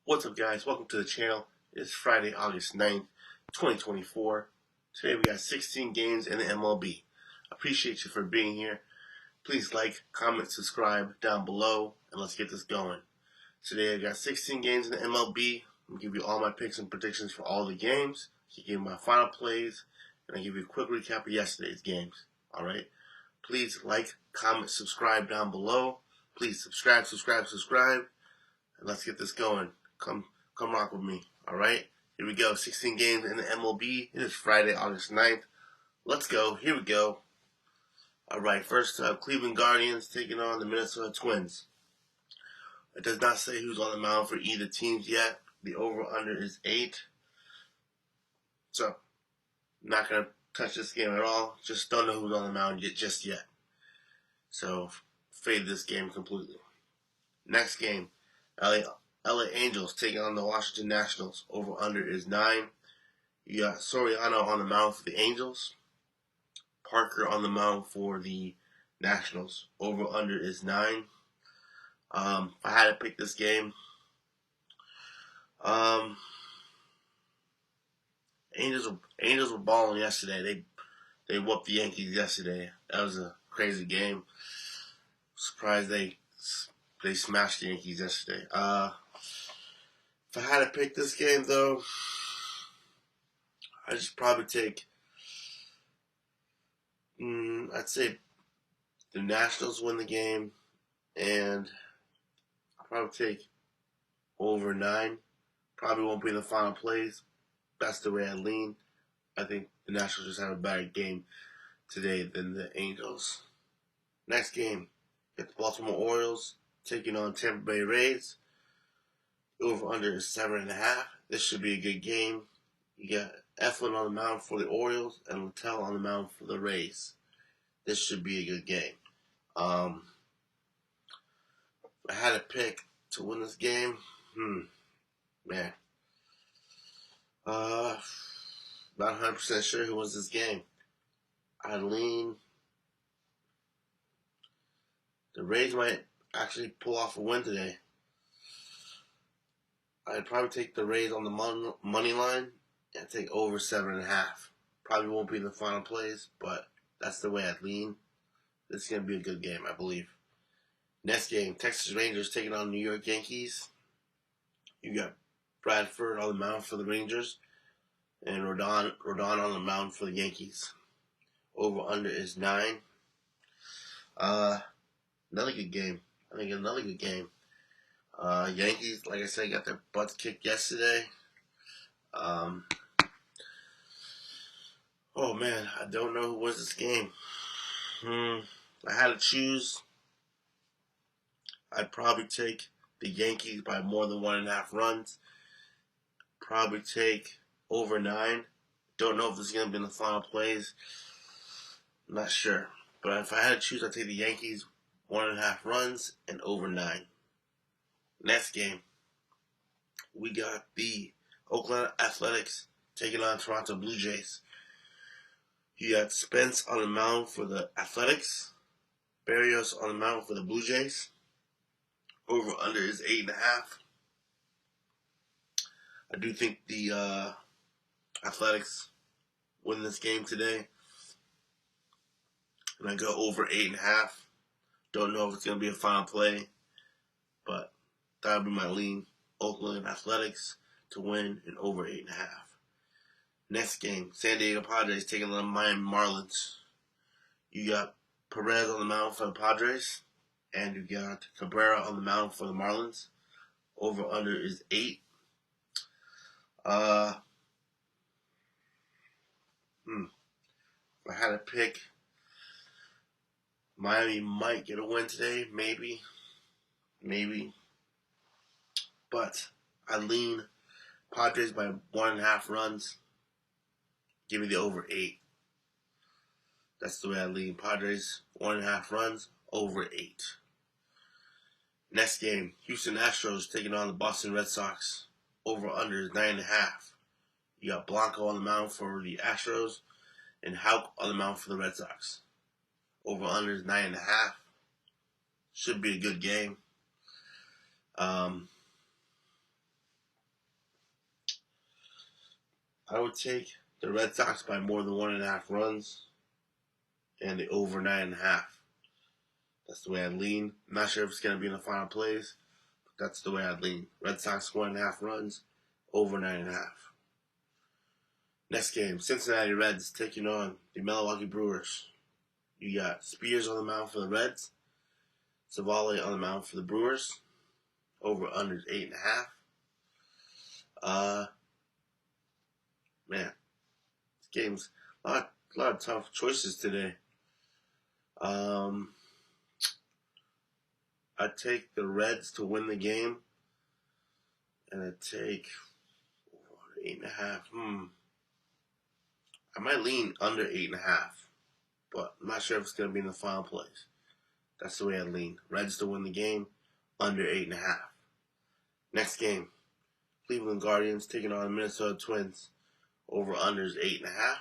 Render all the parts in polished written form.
What's up, guys? Welcome to the channel. It's Friday, August 9th, 2024. Today we got 16 games in the MLB. Appreciate you for being here. Please like, comment, subscribe down below, and let's get this going. Today I got 16 games in the MLB. I'm going to give you all my picks and predictions for all the games. I give you my final plays, and I give you a quick recap of yesterday's games. Alright? Please like, comment, subscribe down below. Please subscribe. And let's get this going. Come rock with me, alright? Here we go, 16 games in the MLB. It is Friday, August 9th. Let's go, here we go. Alright, first up, Cleveland Guardians taking on the Minnesota Twins. It does not say who's on the mound for either teams yet. The over-under is 8. So, I'm not going to touch this game at all. Just don't know who's on the mound just yet. So, fade this game completely. Next game, LA Angels taking on the Washington Nationals. Over-under is 9. You got Soriano on the mound for the Angels. Parker on the mound for the Nationals. Over-under is 9. If I had to pick this game, Angels were balling yesterday. They whooped the Yankees yesterday. That was a crazy game. Surprised they smashed the Yankees yesterday. If I had to pick this game, though, I'd just probably take, I'd say the Nationals win the game, and I'll probably take over 9. Probably won't be in the final plays. That's the way I lean. I think the Nationals just have a better game today than the Angels. Next game, get the Baltimore Orioles taking on Tampa Bay Rays. Over-under is 7.5. This should be a good game. You got Eflin on the mound for the Orioles and Littell on the mound for the Rays. This should be a good game. If I had to pick to win this game, man. Not 100% sure who wins this game. I'd lean. The Rays might actually pull off a win today. I'd probably take the Rays on the money line and take over 7.5. Probably won't be in the final plays, but that's the way I'd lean. This is going to be a good game, I believe. Next game, Texas Rangers taking on New York Yankees. You got Bradford on the mound for the Rangers and Rodon on the mound for the Yankees. Over-under is 9. Another good game. I think another good game. Yankees, like I said, got their butts kicked yesterday. Oh man, I don't know who wins this game. If I had to choose, I'd probably take the Yankees by more than 1.5 runs. Probably take over 9. Don't know if this is going to be in the final plays. I'm not sure. But if I had to choose, I'd take the Yankees 1.5 runs and over 9. Next game, we got the Oakland Athletics taking on Toronto Blue Jays. You got Spence on the mound for the Athletics, Barrios on the mound for the Blue Jays. Over-under is 8.5. I do think the Athletics win this game today, and I go over 8.5. Don't know if it's going to be a final play, but that would be my lean. Oakland Athletics to win and over 8.5. Next game, San Diego Padres taking on the Miami Marlins. You got Perez on the mound for the Padres, and you got Cabrera on the mound for the Marlins. Over-under is 8. If I had to pick, Miami might get a win today, maybe. But I lean Padres by 1.5 runs. Give me the over 8. That's the way I lean. Padres 1.5 runs, over 8. Next game, Houston Astros taking on the Boston Red Sox. Over-under is 9.5. You got Blanco on the mound for the Astros and Houck on the mound for the Red Sox. Over-under is 9.5. Should be a good game. I would take the Red Sox by more than 1.5 runs and the over 9.5. That's the way I'd lean. I'm not sure if it's going to be in the final plays, but that's the way I'd lean. Red Sox 1.5 runs, over 9.5. Next game, Cincinnati Reds taking on the Milwaukee Brewers. You got Spears on the mound for the Reds, Savale on the mound for the Brewers. Over under 8.5. Man, this game's a lot of tough choices today. I'd take the Reds to win the game, and I'd take 8.5. I might lean under 8.5, but I'm not sure if it's going to be in the final plays. That's the way I'd lean. Reds to win the game, under 8.5. Next game, Cleveland Guardians taking on the Minnesota Twins. Over under is 8.5.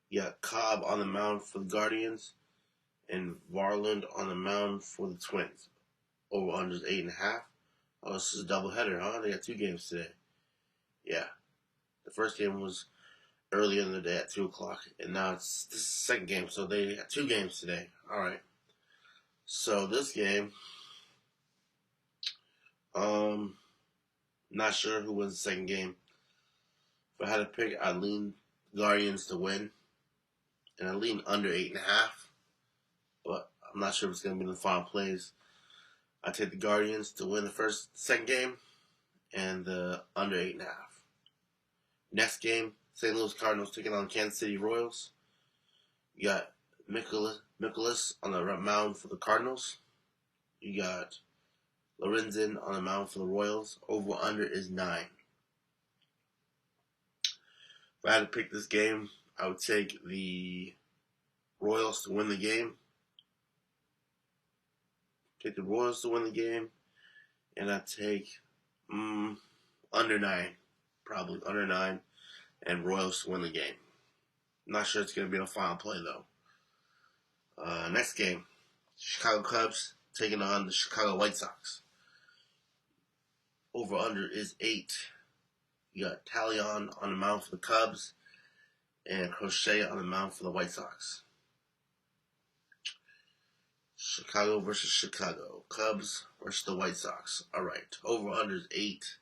You got Cobb on the mound for the Guardians and Varland on the mound for the Twins. Over under is 8.5. Oh, this is a doubleheader, huh? They got 2 games today. Yeah. The first game was earlier in the day at 2 o'clock, and now this is the second game, so they got 2 games today. All right. So this game, not sure who wins the second game. If I had to pick, I'd lean Guardians to win, and I lean under 8.5, but I'm not sure if it's going to be in the final plays. I take the Guardians to win the second game, and the under 8.5. Next game, St. Louis Cardinals taking on Kansas City Royals. You got Mikolas on the mound for the Cardinals. You got Lorenzen on the mound for the Royals. Over under is 9. If I had to pick this game, I would take the Royals to win the game. Take the Royals to win the game, and I'd take under 9, probably under 9, and Royals to win the game. I'm not sure it's going to be a final play though. Next game, Chicago Cubs taking on the Chicago White Sox. Over under is 8. You got Talion on the mound for the Cubs and Crochet on the mound for the White Sox. Chicago versus Chicago. Cubs versus the White Sox. All right. Over under is 8.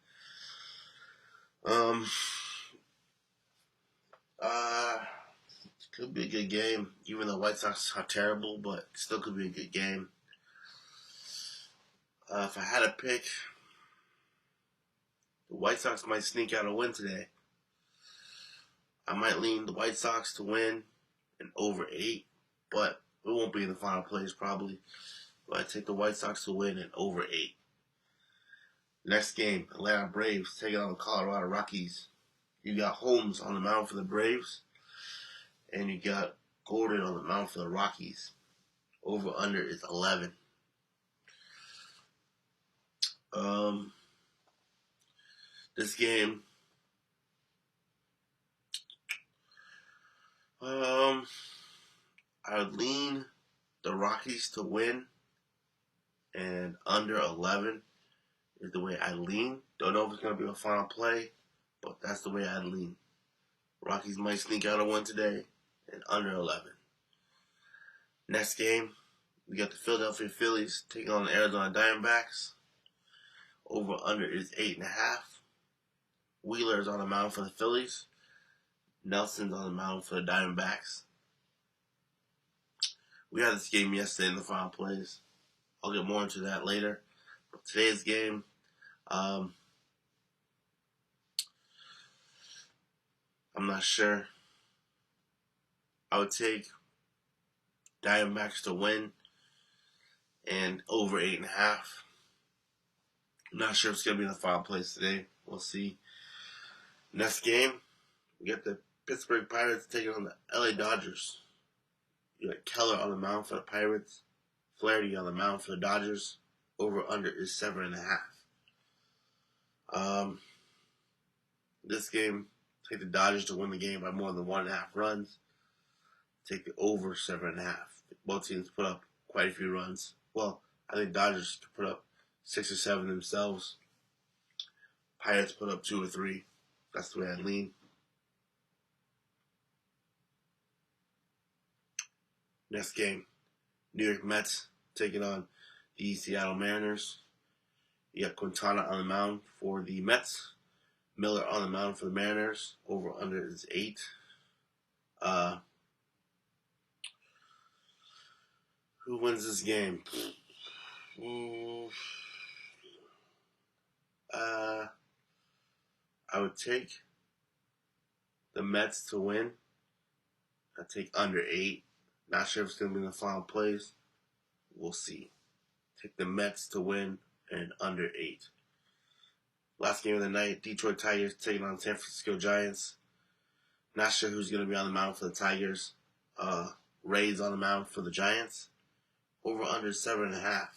Could be a good game, even though White Sox are terrible, but still could be a good game. If I had to pick, the White Sox might sneak out a win today. I might lean the White Sox to win and over 8, but it won't be in the final plays probably. But I take the White Sox to win and over 8. Next game, Atlanta Braves taking on the Colorado Rockies. You got Holmes on the mound for the Braves, and you got Gordon on the mound for the Rockies. Over under is 11. This game, I would lean the Rockies to win, and under 11 is the way I lean. Don't know if it's going to be a final play, but that's the way I lean. Rockies might sneak out a win today, and under 11. Next game, we got the Philadelphia Phillies taking on the Arizona Diamondbacks. Over under is 8.5. Wheeler's on the mound for the Phillies. Nelson's on the mound for the Diamondbacks. We had this game yesterday in the final plays. I'll get more into that later. But today's game, I'm not sure. I would take Diamondbacks to win and over 8.5. I'm not sure if it's going to be in the final place today. We'll see. Next game, we got the Pittsburgh Pirates taking on the LA Dodgers. You got Keller on the mound for the Pirates. Flaherty on the mound for the Dodgers. Over under is 7.5. This game, take the Dodgers to win the game by more than 1.5 runs. Take the over 7.5. Both teams put up quite a few runs. Well, I think Dodgers could put up 6 or 7 themselves. Pirates put up 2 or 3. That's the way I lean. Next game, New York Mets taking on the Seattle Mariners. You got Quintana on the mound for the Mets. Miller on the mound for the Mariners. Over under is 8. Who wins this game? I would take the Mets to win. I'd take under 8. Not sure if it's going to be in the final plays. We'll see. Take the Mets to win and under 8. Last game of the night, Detroit Tigers taking on San Francisco Giants. Not sure who's going to be on the mound for the Tigers. Rays on the mound for the Giants. Over under 7.5.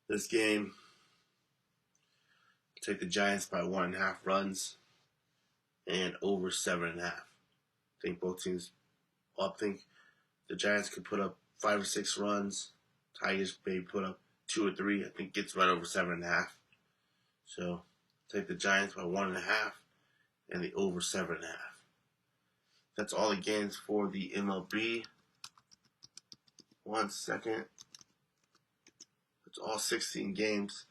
This game, take the Giants by 1.5 runs and over 7.5. I think both teams. I think the Giants could put up 5 or 6 runs. Tigers may put up 2 or 3. I think gets right over 7.5. So take the Giants by 1.5 and the over 7.5. That's all the games for the MLB. 1 second. That's all 16 games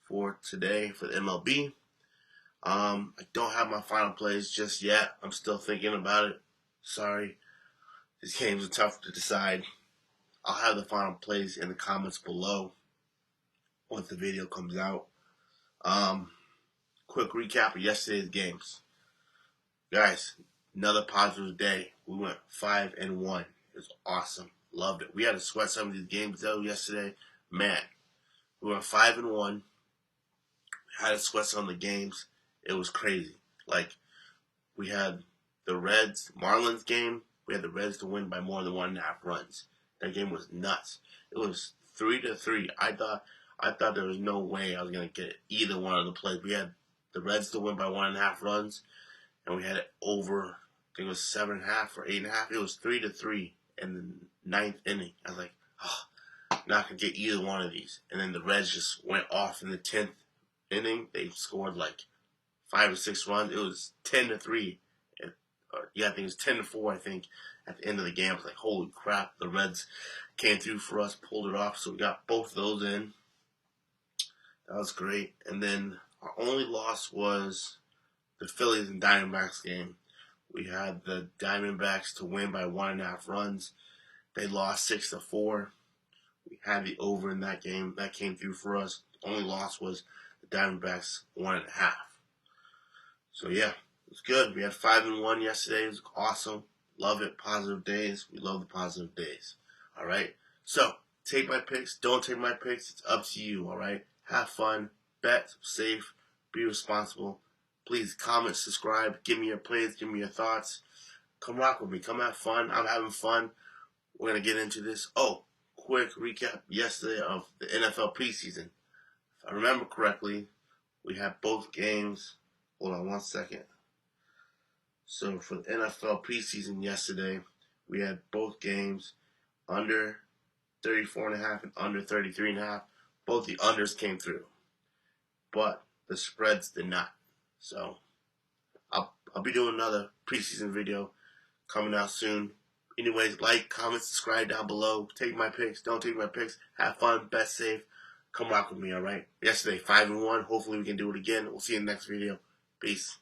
for today for the MLB. I don't have my final plays just yet. I'm still thinking about it. Sorry. These games are tough to decide. I'll have the final plays in the comments below once the video comes out. Quick recap of yesterday's games. Guys, another positive day. We went 5-1. It was awesome. Loved it. We had to sweat some of these games though yesterday. Man, we went 5-1. Had to sweat some of the games. It was crazy. Like, we had the Reds-Marlins game. We had the Reds to win by more than 1.5 runs. That game was nuts. It was 3-3. I thought there was no way I was gonna get either one of the plays. We had the Reds to win by 1.5 runs, and we had it over. I think it was 7.5 or 8.5. It was 3-3 in the 9th inning. I was like, not gonna get either one of these. And then the Reds just went off in the 10th inning. They scored like 5 or 6 runs. It was 10-3. I think it was 10-4. I think at the end of the game, I was like, holy crap! The Reds came through for us, pulled it off. So we got both of those in. That was great. And then our only loss was the Phillies and Diamondbacks game. We had the Diamondbacks to win by 1.5 runs. They lost 6-4. We had the over in that game. That came through for us. The only loss was the Diamondbacks 1.5. So yeah, it was good. We had 5-1 yesterday. It was awesome. Love it. Positive days. We love the positive days. All right. So take my picks. Don't take my picks. It's up to you. All right. Have fun. Bet safe. Be responsible. Please comment, subscribe. Give me your plays. Give me your thoughts. Come rock with me. Come have fun. I'm having fun. We're gonna get into this. Oh, quick recap yesterday of the NFL preseason. If I remember correctly, we had both games. Hold on 1 second. So for the NFL preseason yesterday, we had both games under 34.5 and under 33.5. Both the unders came through, but the spreads did not. So I'll be doing another preseason video coming out soon. Anyways, like, comment, subscribe down below. Take my picks. Don't take my picks. Have fun. Bet safe. Come rock with me, all right? Yesterday, 5-1. Hopefully we can do it again. We'll see you in the next video. Peace.